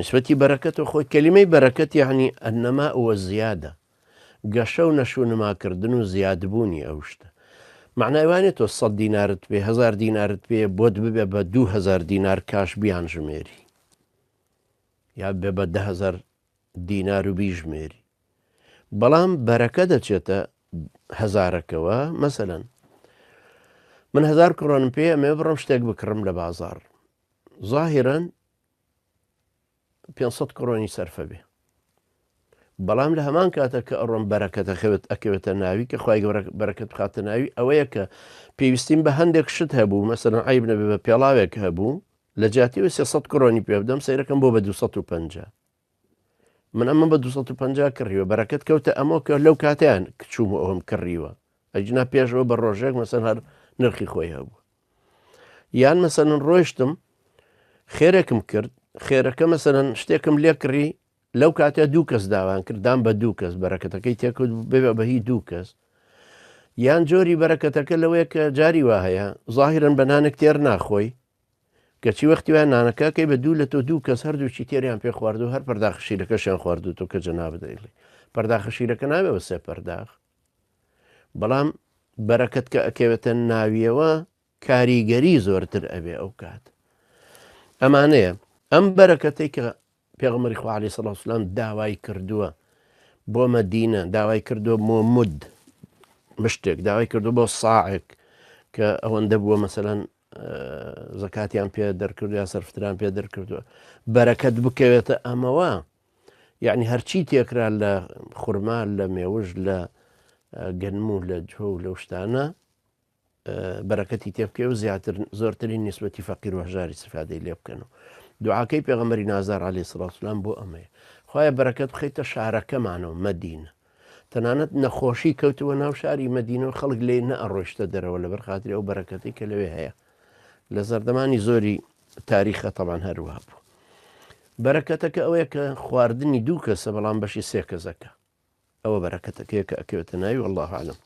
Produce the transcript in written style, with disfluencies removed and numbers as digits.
نسبەتی بەرەکەت و خۆی کەلیمەی بەرەکەت یعنی ئەنەما ئەوە زیادە گەشە و نەشوونماکردن و زیادبوونی ئەو شتە معنای وانێت تۆ 100 دینارت پێ 1000 دینارت پێ بۆت ببێ بە 2000 دینار کاش بیان ژمێری یا بێ بە 10,000 دینار و بیژمێری بەڵام بەرەکە دەچێتە هەزارەکەوە مەسەلەن من 1000 کڕۆنم پێ ئەمێ بڕم شتێک بکڕم لە بازار ظاهرەن 500 کڕۆنی سەرفە بێ بەڵام لە هەمان کاتە کە ئەڕۆم بەرەکەتە خەوێت ئەکەوێتە ناوی کە خی بەرەکەت بخاتە ناوی ئەوەیە کە پێویستیم بە هەندێک شت هەبوو مەسەرەن عیب نەبێ بە پێڵاوێک هەبوو لە جاتیەوە 300 کڕۆنی پێ بدەم سیرەکەم بۆ بە 250 من ئەمە بە 250 کڕیوە بەرەکەت کەوتە ئەمە کە لەو کاتیان کچوومە ئەوم کڕیوە ئەجنا پێشەوە بە ڕۆژێک مەسەن هەر نرخی خۆی هەبوو یان مەسەن ڕۆیشتم خێرێکم کرد خێرەکە مەسەن شتێکم لێ کڕی لەو کاتێ 2 کەس داوان کرددان بە 2 کەس بەرەکەتەکەی تێکوت ببێ بەهی 2 کەس یان جۆری بەرەکەتەکە لەوەیە کە جاری وا هەیە ظاهرن بەنانێک تێر ناخۆی کەچی وەختی وایە نانەکەکەی بە 2 لە تۆ 2 کەس هەردووچی تێریان پێ خواردو هەر پەرداخشیرەکەشیان خواردو تۆ کە جەنا بدەیڵی پەرداخشیرەکە نابێ بە سێ پەرداخ بەڵام بەرەکەت کە ئەکەوێتە ناویەوە کاریگەری زۆرتر ئەبێ ئەو کات ئەمانەیە ئەم بەرەکەتەی کە پێغەمبەری خوا عەلەیهی سەڵات وسەلام داوای کردووە بۆ مەدینە داوای کردووە بۆ مود مشتێک داوای کردو بۆ ساعێک کە ئەوەندە بووە مەسەلەن زەکاتیان پێ دەرکردو یا سەرفتران پێ دەرکردووە بەرەکەت بکەوێتە ئەمەوە یعنی هەرچی تێکرا لە خورما لە مێوژ لە گەنم و لە جۆ و لەو شتانە بەرەکەتی تێبکە و زیاتر زۆرترین نیسبەتی فەقیر و هەژاری سفادەی لێ بکەنەوە دوعاکەی پێغەمبەری نازار عەلەیهی سەڵات وسەلام بۆ ئەمەیە خوایە بەرەکەت بخەیتە شارەکەمانەوە مەدینە تەنانەت نەخۆشی کەوتووە ناو شاری مەدینە و خەڵک لێ نەئەڕۆیشتە دەرەوە لەبەر خاتری ئەو بەرەکەتی کە لەوێ هەیە لە زەردەمانی زۆری تاریخە تەبان هەروە بوو بەرەکەتەکە ئەوەیە کە خواردنی 2 کەسە بەڵام بەشی 3 کەسەکە ئەوە بەرەکەتەکەیە کە ئەکەوێتە ناوی والله ئەعلەم